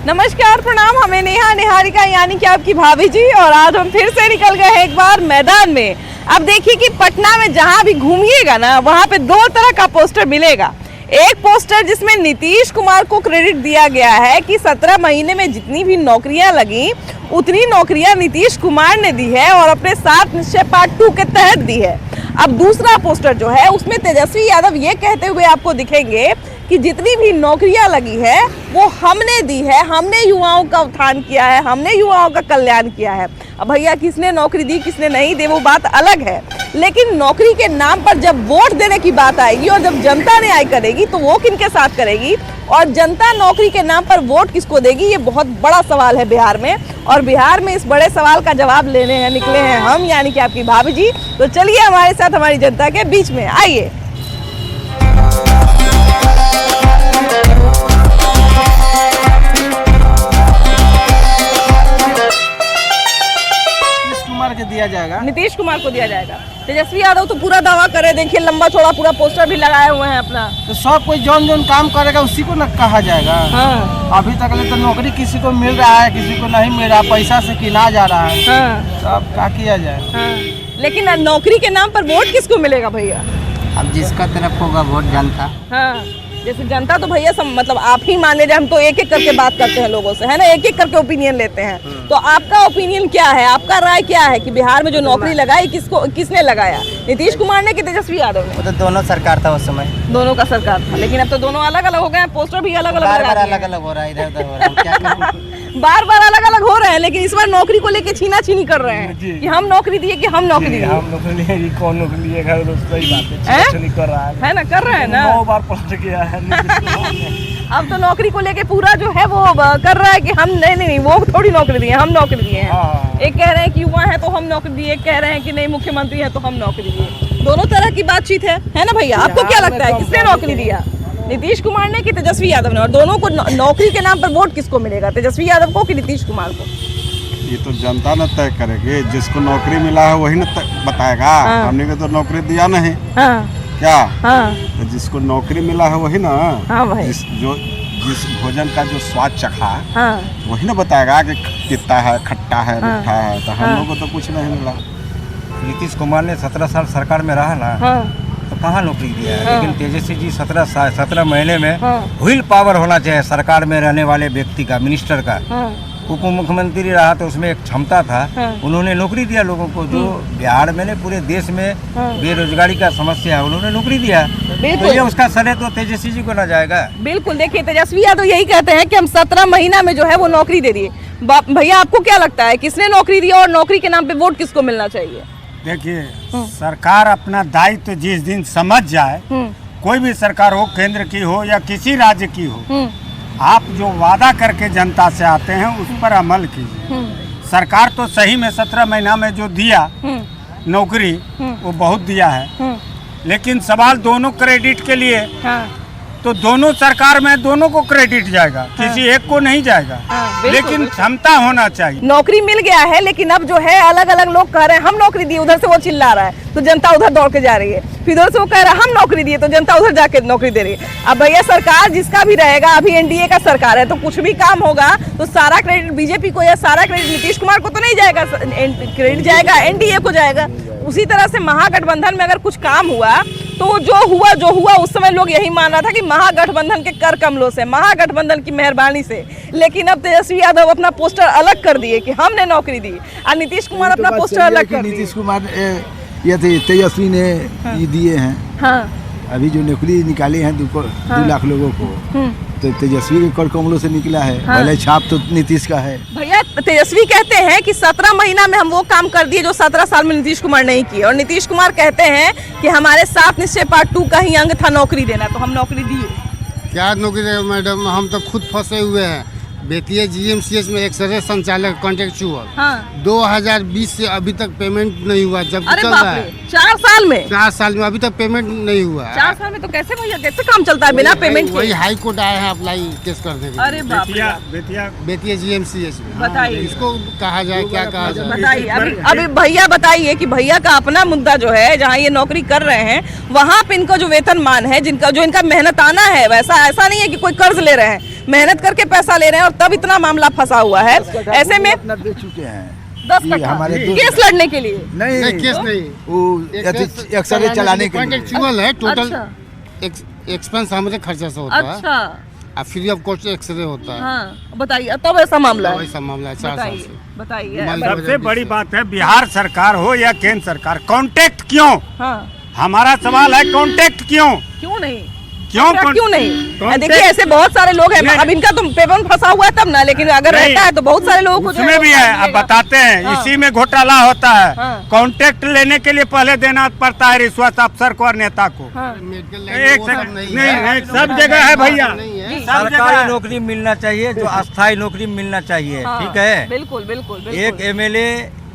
नमस्कार, प्रणाम। हमें नेहा निहारिका यानी कि आपकी भाभी जी, और आज हम फिर से निकल गए हैं एक बार मैदान में। अब देखिए कि पटना में जहां भी घूमिएगा ना, वहां पे दो तरह का पोस्टर मिलेगा। एक पोस्टर जिसमें नीतीश कुमार को क्रेडिट दिया गया है कि 17 महीने में जितनी भी नौकरियां लगी उतनी नौकरियां नीतीश कुमार ने दी है और अपने 7 निश्चय पार्ट 2 के तहत दी है। अब दूसरा पोस्टर जो है उसमें तेजस्वी यादव ये कहते हुए आपको दिखेंगे कि जितनी भी नौकरियां लगी है वो हमने दी है, हमने युवाओं का उत्थान किया है, हमने युवाओं का कल्याण किया है। अब भैया किसने नौकरी दी किसने नहीं दी वो बात अलग है, लेकिन नौकरी के नाम पर जब वोट देने की बात आएगी और जब जनता न्याय करेगी तो वो किनके साथ करेगी और जनता नौकरी के नाम पर वोट किसको देगी, ये बहुत बड़ा सवाल है बिहार में। और बिहार में इस बड़े सवाल का जवाब लेने हैं निकले हैं हम यानी कि आपकी भाभी जी। तो चलिए हमारे साथ हमारी जनता के बीच में आइए। के दिया जाएगा, नीतीश कुमार को दिया जाएगा। तेजस्वी यादव तो पूरा दावा करे, देखिए लंबा चौड़ा पूरा पोस्टर भी लगाए हुए हैं अपना। तो सब कोई जौन जौन काम करेगा उसी को न कहा जाएगा। हाँ। अभी तक ले तो नौकरी किसी को मिल रहा है, किसी को नहीं मिल रहा, पैसा से किना जा रहा है। हाँ। तो अब क्या किया जाए। हाँ। लेकिन नौकरी के नाम पर वोट किसको मिलेगा भैया? अब जिसका तरफ होगा वोट जनता। हाँ, जैसे जनता तो भैया मतलब आप ही मान लीजिए, हम तो एक एक करके बात करते हैं लोगों से, है ना, एक एक करके ओपिनियन लेते हैं। तो आपका ओपिनियन क्या है, आपका राय क्या है कि बिहार में जो नौकरी लगाई किसने लगाया, नीतीश कुमार ने कि तेजस्वी यादव ने? वो तो दोनों सरकार था उस समय, दोनों का सरकार था, लेकिन अब तो दोनों अलग अलग हो गए हैं, पोस्टर भी अलग अलग बार अलग अलग हो रहा है, इधर उधर हो रहा है, क्या करें? बार अलग अलग हो रहे हैं, लेकिन इस बार नौकरी को लेके छीना छीनी कर रहे हैं कि हम नौकरी दिए कि हम नौकरी दिए। हम नौकरी लिए, कौन नौकरी लिएगा, सही बात है, कर रहा है ना, कर रहे हैं ना, 9 बार पलट गया है। अब तो नौकरी को लेके पूरा जो है वो कर रहा है कि हम नहीं वो थोड़ी नौकरी दिए, हम नौकरी दिए हैं। एक कह रहे हैं कि युवा है तो हम नौकरी दिए, एक कह रहे हैं कि नहीं मुख्यमंत्री है तो हम नौकरी दिए। दोनों तरह की बातचीत है ना भैया? आपको क्या लगता है किसने नौकरी दिया, नीतीश कुमार ने कि तेजस्वी यादव ने? और दोनों को नौकरी के नाम पर वोट किसको मिलेगा, तेजस्वी यादव को कि नीतीश कुमार को? ये तो जनता न तय करेगी, जिसको नौकरी मिला है वही न बताएगा। हमने को तो नौकरी दिया नहीं। हाँ। क्या? हाँ। तो जिसको नौकरी मिला है वही ना। हाँ भाई। जिस भोजन का जो स्वाद चखा, हाँ। वही ना बताएगा कि कितना है, खट्टा है, मीठा है। तो हम लोग को तो कुछ नहीं मिला। नीतीश कुमार ने 17 साल सरकार में रहा ना। हाँ। तो कहाँ नौकरी दिया है। लेकिन तेजस्वी जी 17 महीने में हाँ। व्हील पावर होना चाहिए सरकार में रहने वाले व्यक्ति का, मिनिस्टर का। हाँ। उप मुख्यमंत्री रहा तो उसमें एक क्षमता था। हाँ। उन्होंने नौकरी दिया लोगों को, जो बिहार में नहीं पूरे देश में बेरोजगारी का समस्या है, उन्होंने नौकरी दिया। तो ये उसका श्रेय तो तेजस्वी जी को ना जाएगा। बिल्कुल, देखिए तेजस्वी यादव यही कहते हैं कि हम 17 महीना में जो है वो नौकरी दे दिए। भैया आपको क्या लगता है किसने नौकरी दी और नौकरी के नाम पे वोट किसको मिलना चाहिए? देखिए, सरकार अपना दायित्व जिस दिन समझ जाए, कोई भी सरकार हो, केंद्र की हो या किसी राज्य की हो, आप जो वादा करके जनता से आते हैं उस पर अमल कीजिए। सरकार तो सही में 17 महीना में जो दिया नौकरी वो बहुत दिया है, लेकिन सवाल दोनों क्रेडिट के लिए। हाँ। तो दोनों सरकार में दोनों को क्रेडिट जाएगा। हाँ। किसी एक को नहीं जाएगा। हाँ, लेकिन क्षमता होना चाहिए। नौकरी मिल गया है, लेकिन अब जो है अलग अलग लोग कह रहे हैं हम नौकरी दिए, उधर से वो चिल्ला रहा है तो जनता उधर दौड़ के जा रही है, फिर उधर से वो कह रहा है हम नौकरी दिए तो जनता उधर जाके नौकरी दे रही है। अब भैया सरकार जिसका भी रहेगा, अभी एनडीए का सरकार है तो कुछ भी काम होगा तो सारा क्रेडिट बीजेपी को या सारा क्रेडिट नीतीश कुमार को तो नहीं जाएगा, क्रेडिट जाएगा एनडीए को जाएगा। उसी तरह से महागठबंधन में अगर कुछ काम हुआ तो जो हुआ उस समय लोग यही मान रहा था कि महागठबंधन के कर कमलों से, महागठबंधन की मेहरबानी से। लेकिन अब तेजस्वी यादव अपना पोस्टर अलग कर दिए कि हमने नौकरी दी और नीतीश कुमार अपना पोस्टर अलग कर दिए। नीतीश कुमार ये तेजस्वी ने ये दिए हैं। हाँ। अभी जो नौकरी निकाली है 2 लाख लोगों को, तो तेजस्वी के कर कमलों से निकला है। हाँ। भले छाप तो नीतीश का है। भैया तेजस्वी कहते हैं कि 17 महीना में हम वो काम कर दिए जो 17 साल में नीतीश कुमार नहीं किए, और नीतीश कुमार कहते हैं कि हमारे 7 निश्चय पार्ट 2 का ही अंग था नौकरी देना, तो हम नौकरी दिए। क्या नौकरी देगा मैडम, हम तो खुद फंसे हुए हैं। बेतिया जीएमसीएच में एक्सरे संचालक कॉन्ट्रेक्चुअल। हाँ। 2020 से अभी तक पेमेंट नहीं हुआ, जब चल रहा है 4 साल में। 4 साल में अभी तक पेमेंट नहीं हुआ। 4 साल में तो कैसे भैया, कैसे काम चलता है बिना पेमेंट के? वही हाई कोर्ट आए हैं अप्लाई केस करने के। अरे बाप रे। बेतिया जीएमसीएच में बताइए इसको कहा जाए, क्या कहा जाए, बताइए। अभी भैया बताइए कि भैया का अपना मुद्दा जो है, जहाँ ये नौकरी कर रहे हैं वहाँ पे इनको जो वेतन मान है, जो इनका मेहनताना है, वैसा ऐसा नहीं है कि कोई कर्ज ले रहे हैं। मेहनत करके पैसा ले रहे हैं और तब इतना मामला फंसा हुआ है। ऐसे में अपना दे चुके हैं 10 ये कट्ठा हमारे दोस्त- केस लड़ने के लिए। नहीं नहीं केस नहीं, वो एक्सरे चलाने के लिए। कॉन्ट्रेक्चुअल है, टोटल अच्छा। एक्सपेंस हमारे खर्चा से होता है अच्छा और फ्री ऑफ कॉस्ट एक्सरे होता है। हाँ बताइए, तब ऐसा मामला है, वैसा मामला है 4 साल बताइए से। बताइए। मान- सबसे बड़ी बात है बिहार सरकार हो या केंद्र सरकार, कॉन्टेक्ट क्यों? हाँ हमारा सवाल है कॉन्टेक्ट क्यों? क्यों नहीं, क्यों क्यों नहीं? कॉन्टेक्ट- देखिए ऐसे बहुत सारे लोग हैं, नहीं। अब इनका तो पेपर में फंसा हुआ है तब ना, लेकिन अगर नहीं। रहता है तो बहुत सारे लोगों को जो उसमें भी है, अब मिलेगा। बताते हैं हाँ। इसी में घोटाला होता है। हाँ। कॉन्टेक्ट लेने के लिए पहले देना पड़ता है रिश्वत अफसर को और नेता को। हाँ। मेडिकल एक लाइन वो सब सेकंड, नहीं नहीं है। नहीं, सब जगह है भैया, नहीं है। सब जगह सरकारी है। नौकरी मिलना चाहिए, जो अस्थायी नौकरी मिलना चाहिए, हाँ, ठीक है। बिल्कुल बिल्कुल एक बिल्कुल। एमएलए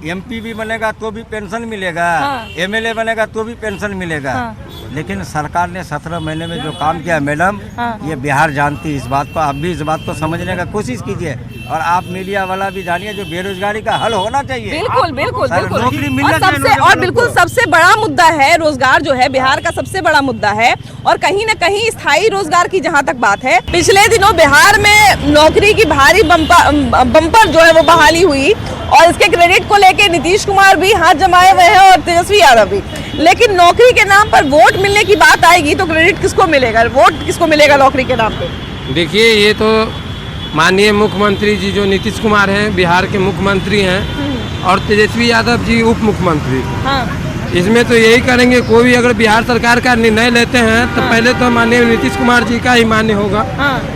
एमपी भी बनेगा तो भी पेंशन मिलेगा, हाँ। एमएलए बनेगा तो भी पेंशन मिलेगा। हाँ। लेकिन सरकार ने 17 महीने में जो काम किया मैडम, हाँ। ये बिहार जानती है इस बात को। आप भी इस बात को समझने का कोशिश कीजिए और आप मीडिया वाला भी जानिए, जो बेरोजगारी का हल होना चाहिए। बिल्कुल बिल्कुल सर, बिल्कुल। नौकरी मिलना और चाहिए सबसे नौजवानों और बिल्कुल को। सबसे बड़ा मुद्दा है रोजगार, जो है बिहार का सबसे बड़ा मुद्दा है। और कहीं न कहीं स्थायी रोजगार की जहां तक बात है, पिछले दिनों बिहार में नौकरी की भारी बम्पर जो है वो बहाली हुई और इसके क्रेडिट को लेके नीतीश कुमार भी हाथ जमाए हुए हैं और तेजस्वी यादव भी। लेकिन नौकरी के नाम पर वोट मिलने की बात आएगी तो क्रेडिट किसको मिलेगा, वोट किसको मिलेगा नौकरी के नाम पे? देखिए, ये तो माननीय मुख्यमंत्री जी जो नीतीश कुमार हैं, बिहार के मुख्यमंत्री हैं, और तेजस्वी यादव जी उप मुख्यमंत्री। हाँ इसमें तो यही करेंगे, कोई भी अगर बिहार सरकार का निर्णय लेते हैं तो पहले तो माननीय नीतीश कुमार जी का ही मान्य होगा,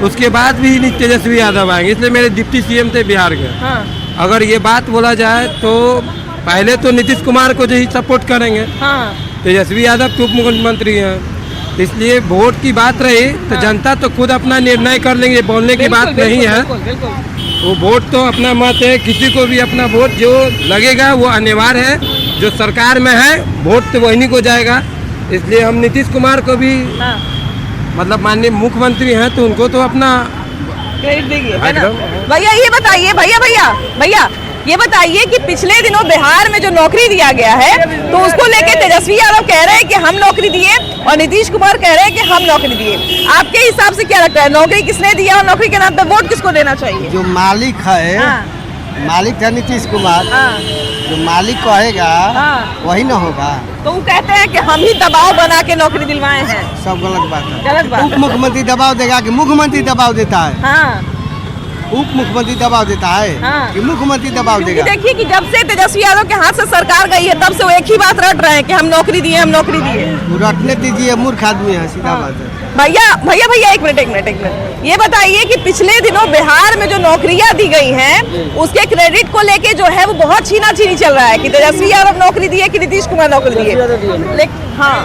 उसके बाद भी तेजस्वी यादव आएंगे। इसलिए मेरे डिप्टी सीएम थे बिहार के। अगर ये बात बोला जाए तो पहले तो नीतीश कुमार को जो ही सपोर्ट करेंगे, तेजस्वी यादव के उप मुख्यमंत्री हैं। इसलिए वोट की बात रही तो जनता तो खुद अपना निर्णय कर लेंगे, बोलने की बात नहीं है। वो वोट तो अपना मत है, किसी को भी अपना वोट जो लगेगा वो अनिवार्य है। जो सरकार में है वोट तो वही को जाएगा। इसलिए हम नीतीश कुमार को भी मतलब माननीय मुख्यमंत्री हैं तो उनको तो अपना क्रेडिट देंगे, है ना? एकदम। भैया ये बताइए, भैया ये बताइए कि पिछले दिनों बिहार में जो नौकरी दिया गया है तो उसको लेके तेजस्वी यादव कह रहे हैं कि हम नौकरी दिए और नीतीश कुमार कह रहे हैं कि हम नौकरी दिए। आपके हिसाब से क्या लगता है, नौकरी किसने दिया और नौकरी के नाम पे वोट किसको देना चाहिए? जो मालिक है, मालिक है नीतीश कुमार, जो मालिक कहेगा वही ना होगा। तो वो कहते हैं कि हम ही दबाव बना के नौकरी दिलवाए हैं। सब गलत बात है। गलत बात उप है। मुख्यमंत्री दबाव देगा कि मुख्यमंत्री दबाव देता है? हाँ उप मुख्यमंत्री दबाव देता है हाँ। कि मुख्यमंत्री दबाव क्योंकि देगा? देखिए कि जब से तेजस्वी यादव के हाथ से सरकार गई है तब से वो एक ही बात रट रहे हैं कि हम नौकरी दिए, हम नौकरी दिए। रटने दीजिए, मूर्ख आदमी है, सीधा बात है। भैया एक मिनट ये बताइए कि पिछले दिनों बिहार में जो नौकरियां दी गई हैं उसके क्रेडिट को लेके जो है वो बहुत छीनाछीनी चल रहा है कि तेजस्वी यादव नौकरी दिए कि नीतीश कुमार नौकरी दिए। हाँ,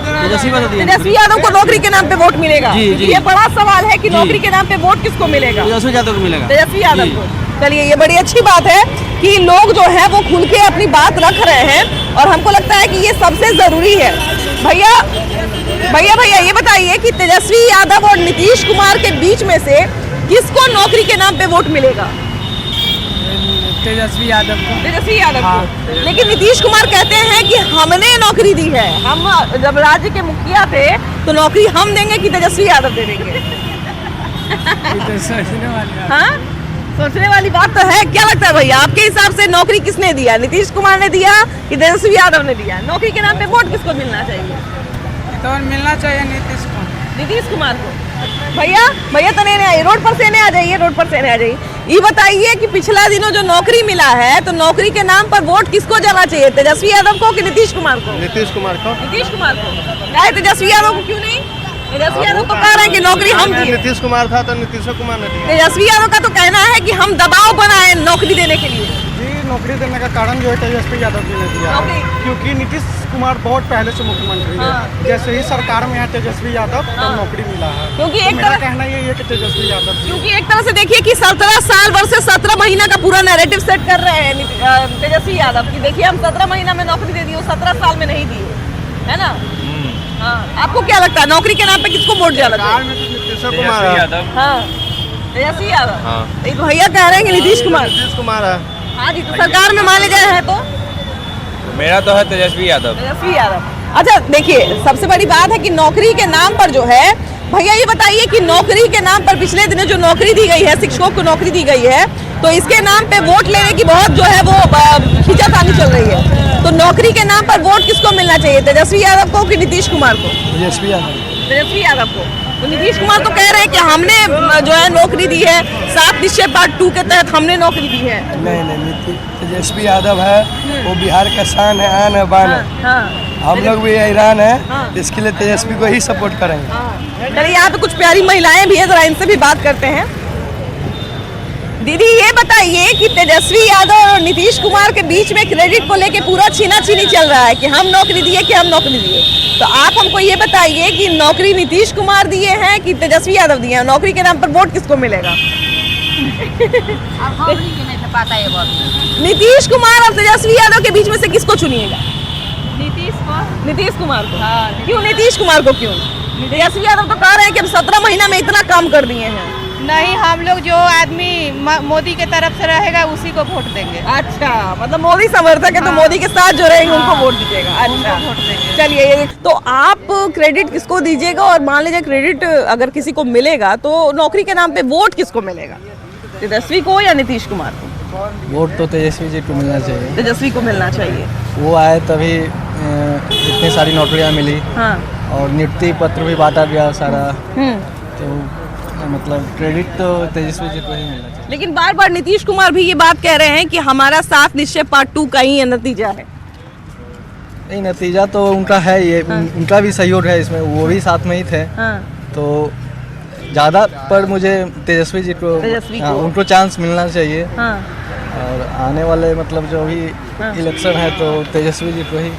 तेजस्वी यादव को नौकरी के नाम पे वोट मिलेगा। ये बड़ा सवाल है कि नौकरी के नाम पे वोट किसको मिलेगा? तेजस्वी यादव को मिलेगा। तेजस्वी यादव को। चलिए, ये बड़ी अच्छी बात है कि लोग जो है वो खुल के अपनी बात रख रहे हैं और हमको लगता है कि ये सबसे जरूरी है। भैया ये बताइए कि तेजस्वी यादव और नीतीश कुमार के बीच में से किसको नौकरी के नाम पे वोट मिलेगा? तेजस्वी यादव को। लेकिन नीतीश कुमार कहते हैं कि हमने नौकरी दी है, हम जब राज्य के मुखिया थे तो नौकरी हम देंगे कि तेजस्वी यादव दे देंगे? हाँ, सोचने वाली बात तो है। क्या लगता है भैया, आपके हिसाब से नौकरी किसने दिया, नीतीश कुमार ने दिया कि तेजस्वी यादव ने दिया? नौकरी के नाम पे वोट किसको मिलना चाहिए? तो मिलना चाहिए नीतीश कुमार को। भैया तो नहीं आइए, रोड पर से नहीं आ जाइए। ये बताइए कि पिछला दिनों जो नौकरी मिला है तो नौकरी के नाम पर वोट किसको जाना चाहिए, तेजस्वी यादव को कि नीतीश कुमार को? नीतीश कुमार को। नहीं, तेजस्वी यादव को क्यों नहीं? तेजस्वी यादव तो कह रहे हैं कि नौकरी हम दिए। नीतीश कुमार था तो नीतीश कुमार ने दिया। तेजस्वी यादव का तो कहना है कि हम दबाव बनाए नौकरी देने के लिए। जी, नौकरी देने का कारण जो है तेजस्वी यादव जी ने दिया है। क्योंकि नीतीश कुमार बहुत पहले से मुख्यमंत्री है। जैसे ही सरकार में है तेजस्वी यादव तो नौकरी मिला है। क्योंकि तो एक मेरा तरह कहना ये है कि तेजस्वी यादव जी। क्योंकि एक तरह से देखिए कि 17 साल वर्ष 17 महीना का पूरा नैरेटिव सेट कर रहे हैं तेजस्वी यादव की। देखिए, हम 17 महीना में नौकरी दे दी, वो 17 साल में नहीं दिए, है ना? हाँ, आपको क्या लगता है नौकरी के नाम पे किसको वोट जाना चाहिए? नीतीश कुमार है। हाँ, तेजस्वी यादव। एक भैया कह रहे हैं कि नीतीश कुमार। नीतीश कुमार है। हाँ जी, तो सरकार में मान गए हैं तो मेरा तो है तेजस्वी यादव। तेजस्वी यादव। अच्छा देखिए, सबसे बड़ी बात है कि नौकरी के नाम पर जो है भैया ये बताइए कि नौकरी के नाम पर पिछले दिनों जो नौकरी दी गई है, शिक्षकों को नौकरी दी गई है, तो इसके नाम पे वोट लेने की बहुत जो है वो खींचातानी चल रही है। तो नौकरी के नाम पर वोट किसको मिलना चाहिए, तेजस्वी यादव को कि नीतीश कुमार को? तेजस्वी यादव। तेजस्वी यादव को। तो नीतीश कुमार तो कह रहे हैं कि हमने जो है नौकरी दी है, 7 निश्चय पार्ट 2 के तहत हमने नौकरी दी है। नहीं, तेजस्वी यादव है, वो बिहार का शान है, आन है, बान है। हम लोग भी ईरान है, इसके लिए तेजस्वी को ही सपोर्ट करेंगे। चलिए यहाँ पे कुछ प्यारी महिलाएं भी है, जरा इनसे भी बात करते हैं। दीदी ये बताइए कि तेजस्वी यादव और नीतीश कुमार के बीच में क्रेडिट को लेके पूरा छीना-छीनी चल रहा है कि हम नौकरी दिए कि हम नौकरी दिए। तो आप हमको ये बताइए कि नौकरी नीतीश कुमार दिए हैं कि तेजस्वी यादव दिए हैं? नौकरी के नाम पर वोट किसको मिलेगा? नीतीश कुमार और तेजस्वी यादव के बीच में से किसको चुनिएगा? नीतीश कुमार को। क्यों नीतीश कुमार को क्यों? तेजस्वी यादव तो कह रहे हैं कि हम 17 महीना में इतना काम कर दिए हैं। नहीं, हम लोग जो आदमी मोदी के तरफ से रहेगा उसी को वोट देंगे। अच्छा, मतलब मोदी समर्थक है तो मोदी के साथ जो रहेंगे उनको वोट दीजिएगा। अच्छा, वोट देंगे। चलिए, तो आप क्रेडिट किसको दीजिएगा, और मान लीजिए क्रेडिट अगर किसी को मिलेगा तो नौकरी के नाम पे वोट किसको मिलेगा, तेजस्वी को या नीतीश कुमार को? वोट तो तेजस्वी जी को मिलना चाहिए। तेजस्वी को मिलना चाहिए। वो आए तभी इतनी सारी नौकरियाँ मिली। हाँ। और नियुक्ति पत्र भी बांटा गया सारा। तो मतलब क्रेडिट तो तेजस्वी जी को ही मिलना चाहिए। लेकिन बार बार नीतीश कुमार भी ये बात कह रहे हैं कि हमारा 7 निश्चय पार्ट 2 का ही नतीजा है। नहीं, नतीजा तो उनका है, ये उनका भी सहयोग है इसमें, वो भी साथ में ही थे। तो ज़्यादा पर मुझे तेजस्वी जी को, उनको चांस मिलना चाहिए। और आने वाले मतलब जो भी इलेक्शन है तो तेजस्वी जी को ही।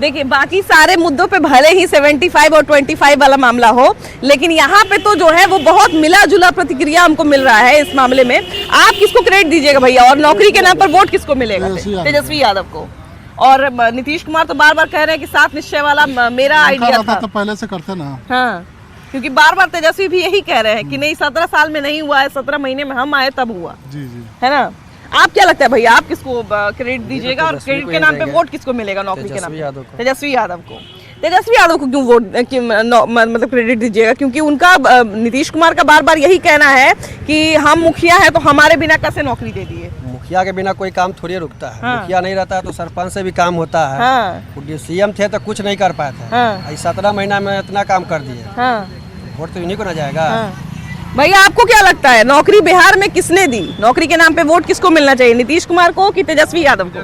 देखिए, बाकी सारे मुद्दों पे भले ही 75 और 25 वाला मामला हो, लेकिन यहाँ पे तो जो है वो बहुत मिला जुला प्रतिक्रिया हमको मिल रहा है इस मामले में। आप किसको क्रेडिट दीजिएगा भैया, और नौकरी के नाम पर वोट किसको मिलेगा? तेजस्वी यादव को। और नीतीश कुमार तो बार बार कह रहे हैं कि 7 निश्चय वाला मेरा आइडिया था। तो पहले से करते ना। हाँ, क्योंकि बार बार तेजस्वी भी यही कह रहे हैं कि नहीं, 17 साल में नहीं हुआ है, 17 महीने में हम आए तब हुआ। जी, है ना? आप क्या लगता है भैया, आप किसको क्रेडिट दीजिएगा, और क्रेडिट के नाम पे वोट किसको मिलेगा नौकरी के नाम पे? तेजस्वी यादव को। तेजस्वी यादव को क्यों वोट मतलब क्रेडिट दीजिएगा? क्योंकि उनका नीतीश कुमार का बार बार यही कहना है कि हम मुखिया है तो हमारे बिना कैसे नौकरी दे दिए। मुखिया के बिना कोई काम थोड़ी रुकता है। मुखिया नहीं रहता है तो सरपंच से भी काम होता है। सीएम थे तो कुछ नहीं कर पाए थे, 17 महीना में इतना काम कर दिए। वोट तो इन्हीं को ना जाएगा। भैया आपको क्या लगता है, नौकरी बिहार में किसने दी? नौकरी के नाम पे वोट किसको मिलना चाहिए, नीतीश कुमार को कि तेजस्वी यादव को?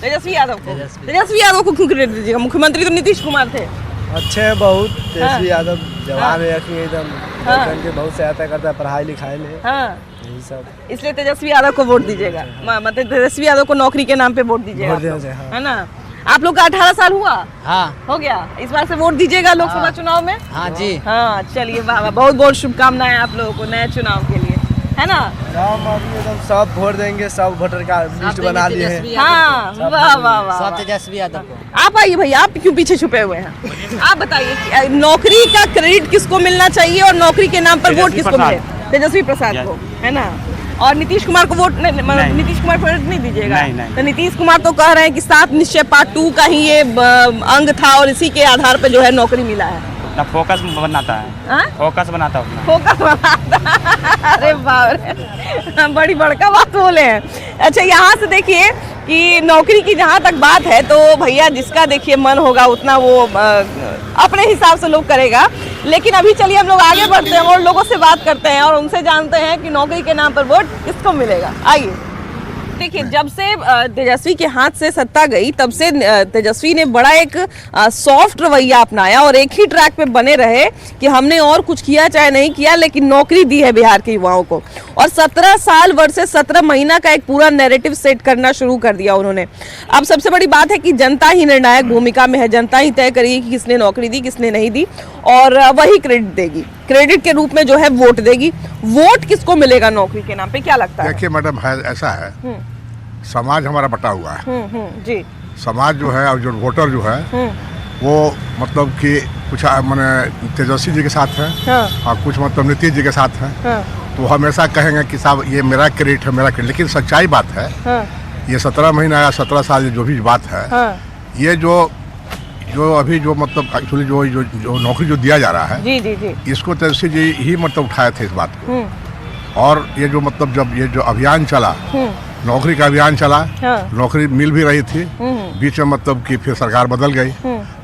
तेजस्वी यादव को। तेजस्वी यादव को क्यों क्रेडिट दीजिएगा? मुख्यमंत्री तो नीतीश कुमार थे। अच्छे है बहुत। तेजस्वी यादव जवान है, एकदम बहुत सहायता करता है पढ़ाई लिखाई में। यही सब, इसलिए तेजस्वी यादव को वोट दीजिएगा। मतलब तेजस्वी यादव को नौकरी के नाम पे वोट दीजिएगा, है ना? आप लोग का 18 साल हुआ? हाँ, हो गया। इस बार से वोट दीजिएगा लोकसभा चुनाव में? हाँ जी। हाँ, चलिए, वाह, बहुत बहुत शुभकामनाएं आप लोगों को नए चुनाव के लिए, है ना? सब वोट देंगे, सब वोटर का लिस्ट बना लिए हैं। हाँ, वाह वाह वाह। सब तेजस्वी यादव को। आप आइए भैया, आप क्यों पीछे छुपे हुए हैं? आप बताइए, नौकरी का क्रेडिट किसको मिलना चाहिए और नौकरी के नाम पर वोट किसको मिले? तेजस्वी प्रसाद को, है ना? और नीतीश कुमार को वोट नहीं, नीतीश कुमार को वोट नहीं दीजिएगा? तो नीतीश कुमार तो कह रहे हैं कि 7 निश्चय पार्ट 2 का ही ये अंग था और इसी के आधार पे जो है नौकरी मिला है। फोकस बनाता है। फोकस बनाता है। फोकस बनाता। अरे बाप रे, बड़ी बड़का बात बोले हैं। अच्छा, यहाँ से देखिए कि नौकरी की जहाँ तक बात है तो भैया जिसका देखिए मन होगा उतना वो अपने हिसाब से लोग करेगा। लेकिन अभी चलिए हम लोग आगे बढ़ते हैं और लोगों से बात करते हैं और उनसे जानते हैं कि नौकरी के नाम पर वोट किसको मिलेगा। आइए, देखिए, जब से तेजस्वी के हाथ से सत्ता गई तब से तेजस्वी ने बड़ा एक सॉफ्ट रवैया अपनाया और एक ही ट्रैक पे बने रहे कि हमने और कुछ किया चाहे नहीं किया, लेकिन नौकरी दी है बिहार के युवाओं को। और 17 साल वर्सेस 17 महीना का एक पूरा नैरेटिव सेट करना शुरू कर दिया उन्होंने। अब सबसे बड़ी बात है कि जनता ही निर्णायक भूमिका में है, जनता ही तय करेगी कि किसने नौकरी दी, किसने नहीं दी, और वही क्रेडिट देगी। क्रेडिट के रूप में जो है वोट देगी। वोट किसको मिलेगा नौकरी के नाम पे, क्या लगता है? देखिए मैडम, है ऐसा है, समाज हमारा बटा हुआ है। जी। समाज जो है और जो वोटर जो है वो मतलब कि कुछ मैंने तेजस्वी जी के साथ है। और कुछ मतलब नीतीश जी के साथ है। तो हमेशा कहेंगे कि साहब ये मेरा क्रेडिट है, मेरा क्रेडिट। लेकिन सच्चाई बात है, ये 17 महीना या 17 साल जो भी बात है, ये जो जो अभी जो मतलब एक्चुअली जो नौकरी जो दिया जा रहा है, जी जी जी, इसको तेजस्वी जी ही मतलब उठाए थे इस बात को। और ये जो मतलब जब ये जो अभियान चला, नौकरी का अभियान चला, हाँ। नौकरी मिल भी रही थी, बीच में मतलब कि फिर सरकार बदल गई,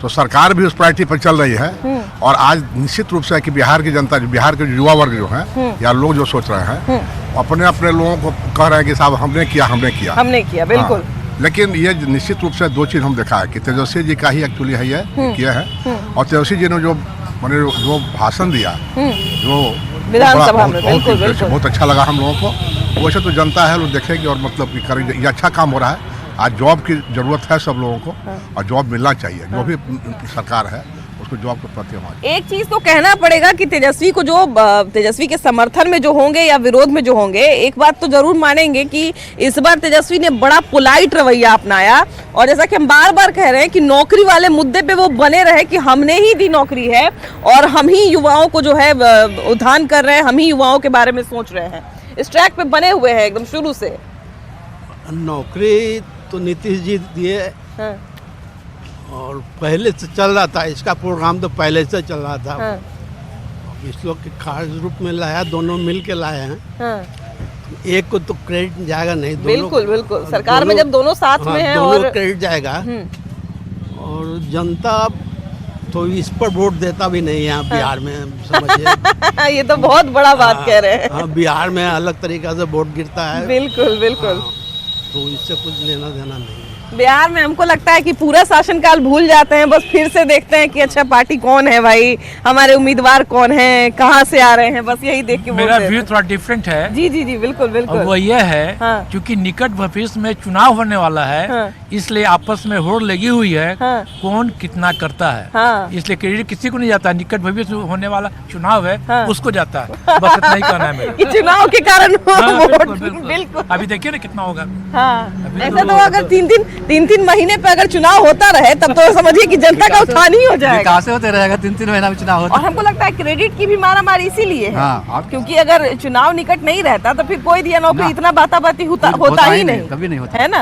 तो सरकार भी उस प्रायोरिटी पर चल रही है। और आज निश्चित रूप से कि बिहार की जनता, बिहार के युवा वर्ग जो है या लोग जो सोच रहे हैं, अपने अपने लोगों को कह रहे हैं कि साहब हमने किया, बिल्कुल। लेकिन ये निश्चित रूप से दो चीज हम देखा है कि तेजस्वी जी का ही एक्चुअली है ये किया है। और तेजस्वी जी ने जो मैंने जो भाषण दिया, जो विधानसभा में, बिल्कुल बिल्कुल, बहुत अच्छा लगा हम लोगों को। वैसे तो जनता है, लोग देखेगी और मतलब कि करेंगे। ये अच्छा काम हो रहा है। आज जॉब की जरूरत है सब लोगों को, और जॉब मिलना चाहिए। जो भी सरकार है उसको जॉब के प्रति हमारी। एक चीज तो कहना पड़ेगा कि तेजस्वी के समर्थन में जो होंगे या विरोध में जो होंगे, एक बात तो जरूर मानेंगे कि इस बार तेजस्वी ने बड़ा पोलाइट रवैया अपनाया। और जैसा कि हम बार बार कह रहे हैं कि नौकरी वाले मुद्दे पे वो बने रहे कि हमने ही दी नौकरी है और हम ही युवाओं को जो है उद्धान कर रहे हैं, हम ही युवाओं के बारे में सोच रहे हैं। इस ट्रैक पे बने हुए हैं एकदम शुरू से। नौकरी तो नीतीश जी दिए, हाँ। और पहले से चल रहा था, इसका प्रोग्राम तो पहले से चल रहा था। हाँ। अब इस लोग के खास रूप में लाया, दोनों मिल के लाए हैं। हाँ। एक को तो क्रेडिट जाएगा नहीं, बिल्कुल बिल्कुल, सरकार में जब दोनों साथ में हैं और क्रेडिट जाएगा। और जनता तो इस पर वोट देता भी नहीं है यहाँ बिहार में, समझिए। ये तो बहुत बड़ा बात कह रहे हैं। हाँ, बिहार में अलग तरीका से वोट गिरता है। बिल्कुल बिल्कुल, तो इससे कुछ लेना देना नहीं। बिहार में हमको लगता है कि पूरा शासनकाल भूल जाते हैं, बस फिर से देखते हैं कि अच्छा पार्टी कौन है भाई, हमारे उम्मीदवार कौन है, कहाँ से आ रहे हैं, बस यही देख के। मेरा व्यू थोड़ा डिफरेंट है। जी जी जी, बिल्कुल बिल्कुल। वो ये है हाँ। क्योंकि निकट भविष्य में चुनाव होने वाला है, हाँ। इसलिए आपस में होड़ लगी हुई है, हाँ। कौन कितना करता है, हाँ। इसलिए क्रेडिट किसी को नहीं जाता। निकट भविष्य में होने वाला चुनाव है, हाँ। उसको जाता है। बस इतना ही कहना है मेरा। कि चुनाव के कारण बिल्कुल। बिल्कुल। अभी देखिए ना कितना होगा। हाँ, ऐसा तो अगर तीन महीने पे अगर चुनाव होता रहे तब तो समझिए कि जनता का उत्थान ही हो जाएगा। विकास होते रहेगा, 3 महीना में चुनाव होता। और हमको लगता है क्रेडिट की भी मारामारी इसीलिए है। हाँ, क्योंकि अगर चुनाव निकट नहीं रहता तो फिर कोई दिया नौकरी इतना बाता बाती होता ही नहीं, कभी नहीं होता है ना।